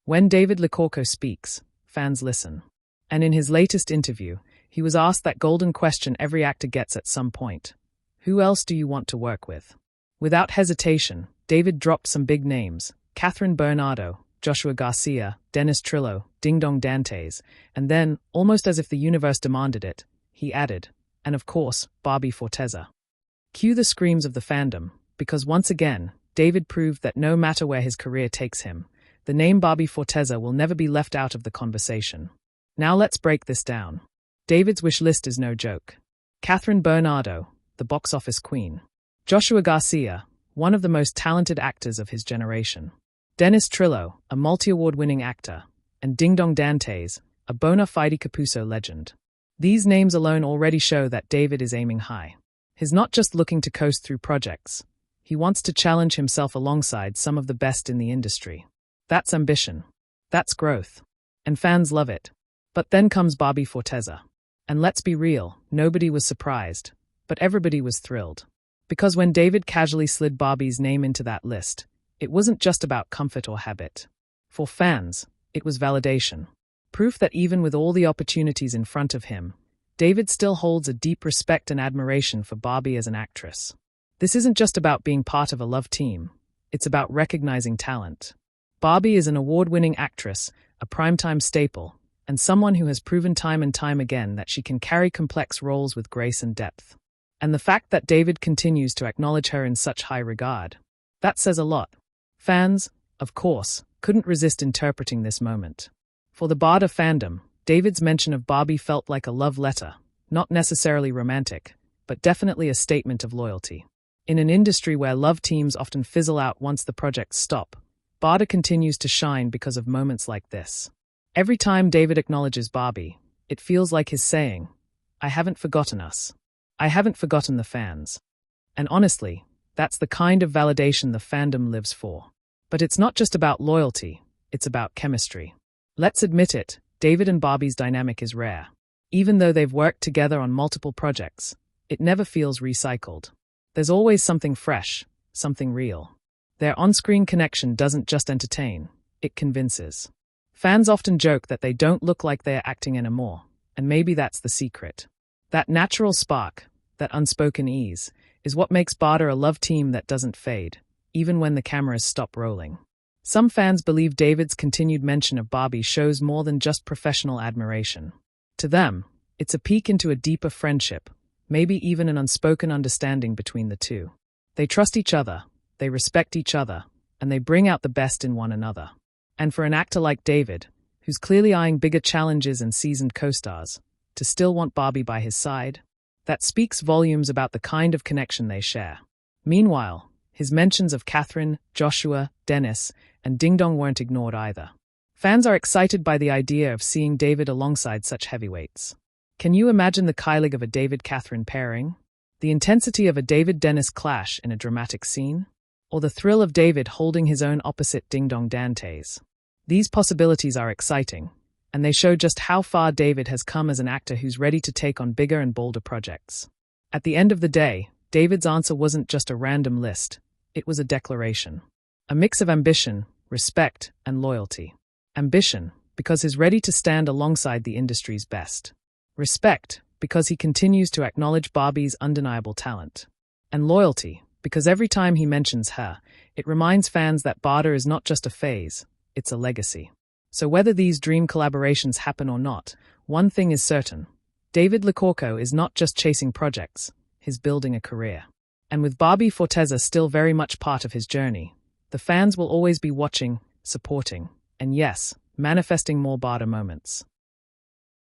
When David Licauco speaks, fans listen. And in his latest interview, he was asked that golden question every actor gets at some point. Who else do you want to work with? Without hesitation, David dropped some big names: Catherine Bernardo, Joshua Garcia, Dennis Trillo, Ding Dong Dantes, and then, almost as if the universe demanded it, he added, and of course, Barbie Forteza. Cue the screams of the fandom, because once again, David proved that no matter where his career takes him, the name Barbie Forteza will never be left out of the conversation. Now let's break this down. David's wish list is no joke. Catherine Bernardo, the box office queen. Joshua Garcia, one of the most talented actors of his generation. Dennis Trillo, a multi-award-winning actor. And Ding Dong Dantes, a bona fide Capuso legend. These names alone already show that David is aiming high. He's not just looking to coast through projects. He wants to challenge himself alongside some of the best in the industry. That's ambition. That's growth. And fans love it. But then comes Barbie Forteza. And let's be real, nobody was surprised. But everybody was thrilled. Because when David casually slid Barbie's name into that list, it wasn't just about comfort or habit. For fans, it was validation. Proof that even with all the opportunities in front of him, David still holds a deep respect and admiration for Barbie as an actress. This isn't just about being part of a love team. It's about recognizing talent. Barbie is an award-winning actress, a primetime staple, and someone who has proven time and time again that she can carry complex roles with grace and depth. And the fact that David continues to acknowledge her in such high regard, that says a lot. Fans, of course, couldn't resist interpreting this moment. For the BarDa fandom, David's mention of Barbie felt like a love letter, not necessarily romantic, but definitely a statement of loyalty. In an industry where love teams often fizzle out once the projects stop, BarDa continues to shine because of moments like this. Every time David acknowledges Barbie, it feels like he's saying, "I haven't forgotten us. I haven't forgotten the fans." And honestly, that's the kind of validation the fandom lives for. But it's not just about loyalty, it's about chemistry. Let's admit it, David and Barbie's dynamic is rare. Even though they've worked together on multiple projects, it never feels recycled. There's always something fresh, something real. Their on-screen connection doesn't just entertain, it convinces. Fans often joke that they don't look like they're acting anymore, and maybe that's the secret. That natural spark, that unspoken ease, is what makes BarDa a love team that doesn't fade, even when the cameras stop rolling. Some fans believe David's continued mention of Barbie shows more than just professional admiration. To them, it's a peek into a deeper friendship, maybe even an unspoken understanding between the two. They trust each other, they respect each other, and they bring out the best in one another. And for an actor like David, who's clearly eyeing bigger challenges and seasoned co-stars, to still want Barbie by his side, that speaks volumes about the kind of connection they share. Meanwhile, his mentions of Catherine, Joshua, Dennis, and Ding Dong weren't ignored either. Fans are excited by the idea of seeing David alongside such heavyweights. Can you imagine the Kylie of a David-Catherine pairing? The intensity of a David-Dennis clash in a dramatic scene? Or the thrill of David holding his own opposite Ding Dong Dantes? These possibilities are exciting, and they show just how far David has come as an actor who's ready to take on bigger and bolder projects. At the end of the day, David's answer wasn't just a random list, it was a declaration. A mix of ambition, respect, and loyalty. Ambition, because he's ready to stand alongside the industry's best. Respect, because he continues to acknowledge Barbie's undeniable talent. And loyalty, because every time he mentions her, it reminds fans that BarDa is not just a phase, it's a legacy. So whether these dream collaborations happen or not, one thing is certain. David Licauco is not just chasing projects, he's building a career. And with Barbie Forteza still very much part of his journey, the fans will always be watching, supporting, and yes, manifesting more BarDa moments.